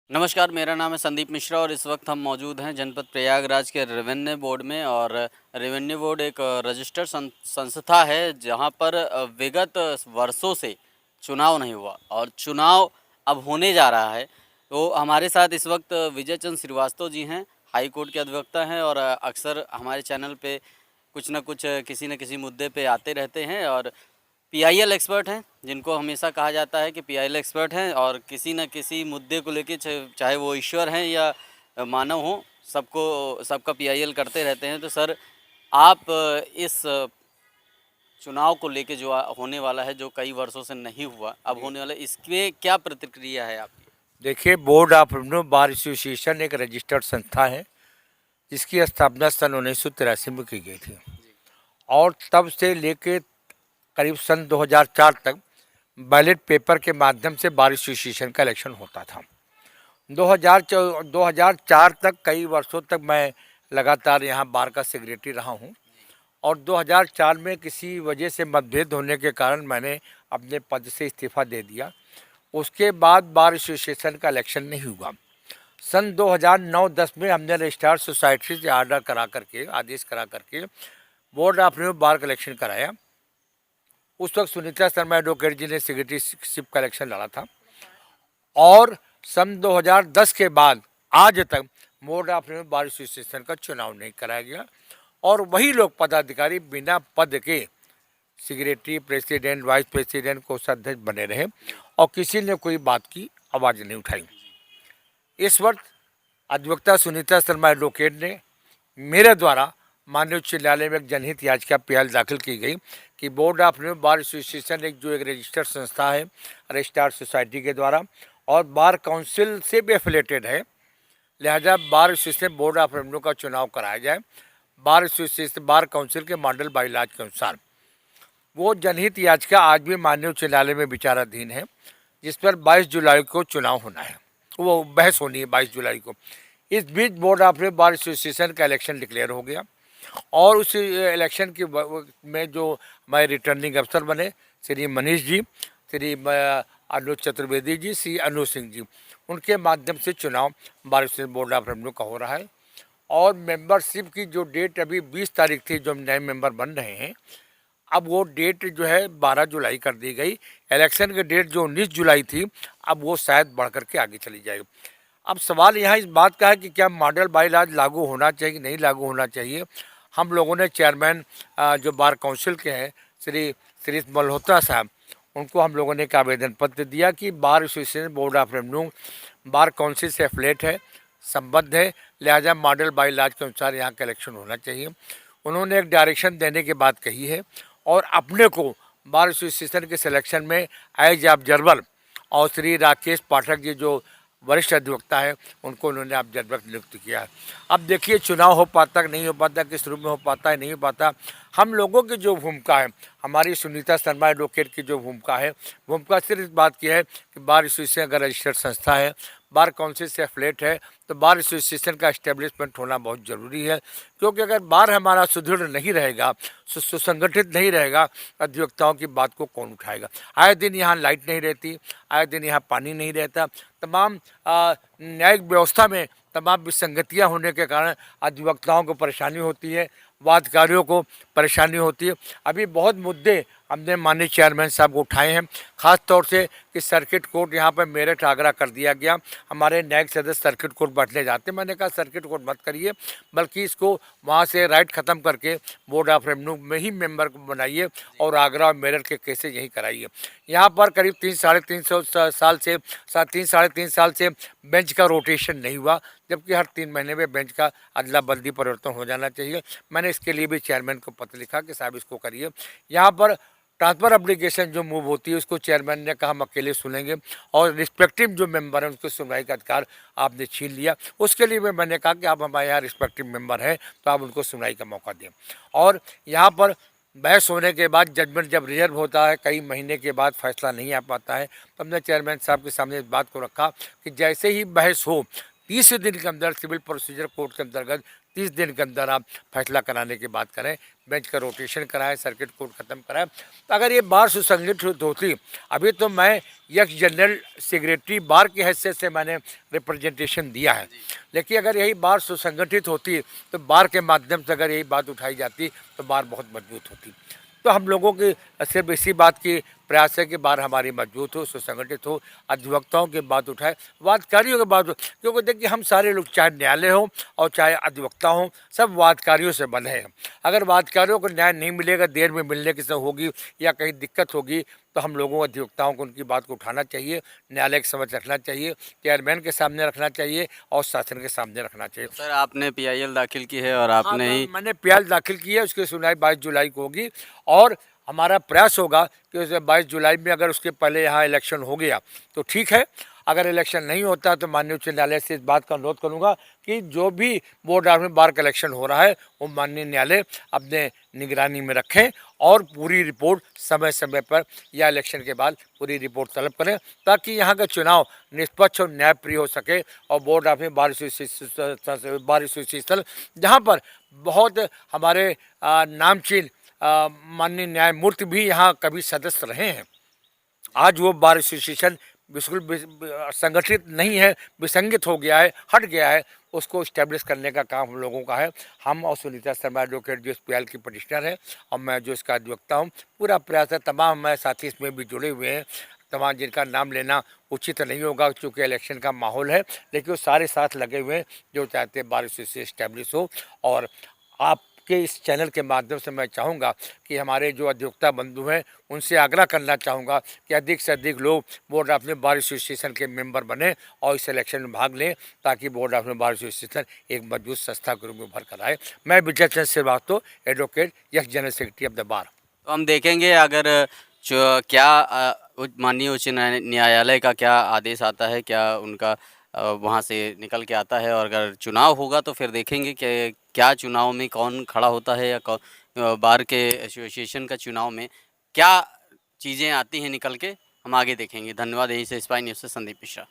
नमस्कार, मेरा नाम है संदीप मिश्रा और इस वक्त हम मौजूद हैं जनपद प्रयागराज के रेवेन्यू बोर्ड में। और रेवेन्यू बोर्ड एक रजिस्टर्ड संस्था है जहां पर विगत वर्षों से चुनाव नहीं हुआ और चुनाव अब होने जा रहा है। तो हमारे साथ इस वक्त विजय चंद्र श्रीवास्तव जी हैं, हाई कोर्ट के अधिवक्ता हैं और अक्सर हमारे चैनल पे कुछ न कुछ किसी न किसी मुद्दे पे आते रहते हैं और पीआईएल एक्सपर्ट हैं, जिनको हमेशा कहा जाता है कि पीआईएल एक्सपर्ट हैं और किसी न किसी मुद्दे को लेके चाहे वो ईश्वर हैं या मानव हों, सबका पीआईएल करते रहते हैं। तो सर, आप इस चुनाव को लेके जो होने वाला है, जो कई वर्षों से नहीं हुआ, अब होने वाला है, इसमें क्या प्रतिक्रिया है आपकी? देखिए, board of revenue bar association एक रजिस्टर्ड संस्था है जिसकी स्थापना सन 1983 में की गई थी और तब से लेके करीब सन 2004 तक बैलेट पेपर के माध्यम से बार एसोसिएशन का इलेक्शन होता था। 2004 तक कई वर्षों तक मैं लगातार यहाँ बार का सेक्रेटरी रहा हूँ और 2004 में किसी वजह से मतभेद होने के कारण मैंने अपने पद से इस्तीफा दे दिया। उसके बाद बार एसोसिएशन का इलेक्शन नहीं हुआ। सन 2009-10 में हमने रजिस्ट्रार सोसाइटी से आदेश करा करके बोर्ड ऑफ रेवेन्यू बार का इलेक्शन कराया। उस वक्त सुनीता शर्मा एडवोकेट जी ने सेक्रेटरीशिप का इलेक्शन लड़ा था और सन 2010 के बाद आज तक board of revenue bar association का चुनाव नहीं कराया गया और वही लोग पदाधिकारी बिना पद के सेक्रेटरी, प्रेसिडेंट, वाइस प्रेसिडेंट, कोषाध्यक्ष बने रहे और किसी ने कोई बात की आवाज़ नहीं उठाई। इस वक्त अधिवक्ता सुनीता शर्मा एडवोकेट ने मेरे द्वारा माननीय उच्च न्यायालय में एक जनहित याचिका पीएल दाखिल की गई कि board of revenue bar association एक रजिस्टर्ड संस्था है रजिस्ट्रार सोसाइटी के द्वारा और बार काउंसिल से भी एफिलेटेड है, लिहाजा bar association board of revenue का चुनाव कराया जाए बार एसोसिएशन बार काउंसिल के मॉडल बाइलाज के अनुसार। वो जनहित याचिका आज भी माननीय उच्च न्यायालय में विचाराधीन है, जिस पर 22 जुलाई को चुनाव होना है, वो बहस होनी है 22 जुलाई को। इस बीच board of revenue bar association का इलेक्शन डिक्लेयर हो गया और उस इलेक्शन की में जो हमारे रिटर्निंग अफसर बने श्री मनीष जी, श्री अनुज चतुर्वेदी जी, श्री अनुज सिंह जी, उनके माध्यम से चुनाव bar association board of revenue का हो रहा है। और मेंबरशिप की जो डेट अभी 20 तारीख थी, जो नए मेंबर बन रहे हैं, अब वो डेट जो है 12 जुलाई कर दी गई। इलेक्शन की डेट जो 19 जुलाई थी, अब वो शायद बढ़ करके आगे चली जाएगी। अब सवाल यहाँ इस बात का है कि क्या मॉडल बाइलाज लागू होना चाहिए कि नहीं लागू होना चाहिए। हम लोगों ने चेयरमैन जो बार काउंसिल के हैं श्री श्री मल्होत्रा साहब, उनको हम लोगों ने एक आवेदन पत्र दिया कि bar association board of revenue bar council से एफिलेट है, संबद्ध है, लिहाजा मॉडल बाइलाज के अनुसार यहाँ का इलेक्शन होना चाहिए। उन्होंने एक डायरेक्शन देने की बात कही है और अपने को बार एसोसिएशन के सिलेक्शन में एज ऑब्जर्वर और श्री राकेश पाठक जी जो वरिष्ठ अधिवक्ता है, उनको उन्होंने ऑब्जर्वर नियुक्त किया है। अब देखिए, चुनाव हो पाता कि नहीं हो पाता, किस रूप में हो पाता है नहीं हो पाता। हम लोगों की जो भूमिका है, हमारी सुनीता शर्मा एडवोकेट की जो भूमिका है, भूमिका सिर्फ इस बात की है कि बार एसोसिएशन अगर रजिस्टर्ड संस्था है, बार काउंसिल से एफिलेट है, तो बार एसोसिएशन का एस्टेब्लिशमेंट होना बहुत ज़रूरी है। क्योंकि अगर बार हमारा सुदृढ़ नहीं रहेगा, सुसंगठित नहीं रहेगा, अधिवक्ताओं की बात को कौन उठाएगा। आए दिन यहाँ लाइट नहीं रहती, आए दिन यहाँ पानी नहीं रहता, तमाम न्यायिक व्यवस्था में तमाम विसंगतियाँ होने के कारण अधिवक्ताओं को परेशानी होती है, वादकारियों को परेशानी होती है। अभी बहुत मुद्दे हमने माननीय चेयरमैन साहब को उठाए हैं, ख़ास तौर से कि सर्किट कोर्ट यहाँ पर मेरठ आगरा कर दिया गया। हमारे न्यायिक सदस्य सर्किट कोर्ट बैठने जाते, मैंने कहा सर्किट कोर्ट मत करिए, बल्कि इसको वहाँ से राइट ख़त्म करके बोर्ड ऑफ रेवेन्यू में ही मेंबर को बनाइए और आगरा और मेरठ के केसेज यहीं कराइए। यहाँ पर करीब 3-3.5 साल से बेंच का रोटेशन नहीं हुआ, जबकि हर 3 महीने में बेंच का अदला बदली परिवर्तन हो जाना चाहिए। मैंने इसके लिए भी चेयरमैन को पत्र लिखा कि साहब इसको करिए। यहाँ पर ट्रांसफ़र एप्लीकेशन जो मूव होती है, उसको चेयरमैन ने कहा हम अकेले सुनेंगे और रिस्पेक्टिव जो मेंबर हैं उसको सुनवाई का अधिकार आपने छीन लिया। उसके लिए मैंने कहा कि आप हमारे यहाँ रिस्पेक्टिव मेंबर हैं तो आप उनको सुनवाई का मौका दें। और यहाँ पर बहस होने के बाद जजमेंट जब रिजर्व होता है, कई महीने के बाद फैसला नहीं आ पाता है, तो हमने चेयरमैन साहब के सामने इस बात को रखा कि जैसे ही बहस हो, 30 दिन के अंदर सिविल प्रोसीजर कोड के अंतर्गत 30 दिन के अंदर आप फैसला कराने की बात करें, बेंच का रोटेशन कराएं, सर्किट कोर्ट खत्म कराएं। तो अगर ये बार सुसंगठित होती, अभी तो मैं एक्स जनरल सेक्रेटरी बार की हैसियत से मैंने रिप्रेजेंटेशन दिया है, लेकिन अगर यही बार सुसंगठित होती तो बार के माध्यम से अगर यही बात उठाई जाती तो बार बहुत मजबूत होती। तो हम लोगों की सिर्फ इसी बात की प्रयास है कि बार हमारी मजबूत हो, सुसंगठित हो, अधिवक्ताओं की बात उठाए, वादकारियों की बात हो, क्योंकि देखिए हम सारे लोग चाहे न्यायालय हो और चाहे अधिवक्ता हो, सब वादकारियों से बने हैं। अगर वादकारियों को न्याय नहीं मिलेगा, देर में मिलने की सब होगी या कहीं दिक्कत होगी, तो हम लोगों अधिवक्ताओं को उनकी बात को उठाना चाहिए, न्यायालय के समझ रखना चाहिए, चेयरमैन के सामने रखना चाहिए और शासन के सामने रखना चाहिए। सर आपने पीआईएल दाखिल की है और हाँ, आपने ही मैंने पीएल दाखिल की है, उसकी सुनवाई 22 जुलाई को होगी और हमारा प्रयास होगा कि उसे 22 जुलाई में अगर उसके पहले यहाँ इलेक्शन हो गया तो ठीक है, अगर इलेक्शन नहीं होता तो माननीय उच्च न्यायालय से इस बात का अनुरोध करूँगा कि जो भी बोर्ड ऑफ बार का इलेक्शन हो रहा है वो माननीय न्यायालय अपने निगरानी में रखें और पूरी रिपोर्ट समय समय पर या इलेक्शन के बाद पूरी रिपोर्ट तलब करें, ताकि यहाँ का चुनाव निष्पक्ष और न्यायप्रिय हो सके। और बोर्ड ऑफ बार एसोसिएशन जहाँ पर बहुत हमारे नामचीन माननीय न्यायमूर्ति भी यहाँ कभी सदस्य रहे हैं, आज वो बार एसोसिएशन बिल्कुल संगठित नहीं है, विसंगत हो गया है, हट गया है, उसको इस्टेब्लिश करने का काम हम लोगों का है। हम और सुनीता शर्मा एडवोकेट जो पीएल की पटिशनर है और मैं जो इसका अधिवक्ता हूँ, पूरा प्रयास है, तमाम हमारे साथी इसमें भी जुड़े हुए हैं, तमाम जिनका नाम लेना उचित नहीं होगा चूँकि इलेक्शन का माहौल है, लेकिन वो सारे साथ लगे हुए हैं जो चाहते हैं बार एसोसिएशन इस्टेब्लिश हो। और आपके इस चैनल के माध्यम से मैं चाहूँगा कि हमारे जो अधिवक्ता बंधु हैं उनसे आग्रह करना चाहूँगा कि अधिक से अधिक लोग बोर्ड ऑफ बार एसोसिएशन के मेंबर बने और इस इलेक्शन में भाग लें, ताकि बोर्ड ऑफ बार एसोसिएशन एक मजबूत संस्था के रूप में उभर कर आए। मैं Vijay Chandra Srivastava, advocate, ex general secretary of the bar. तो हम देखेंगे अगर जो क्या माननीय उच्च न्यायालय का क्या आदेश आता है, क्या उनका वहाँ से निकल के आता है, और अगर चुनाव होगा तो फिर देखेंगे कि क्या चुनाव में कौन खड़ा होता है या बार के एसोसिएशन का चुनाव में क्या चीज़ें आती हैं निकल के, हम आगे देखेंगे। धन्यवाद। यहीं से स्पाई न्यूज़ से संदीप मिश्रा।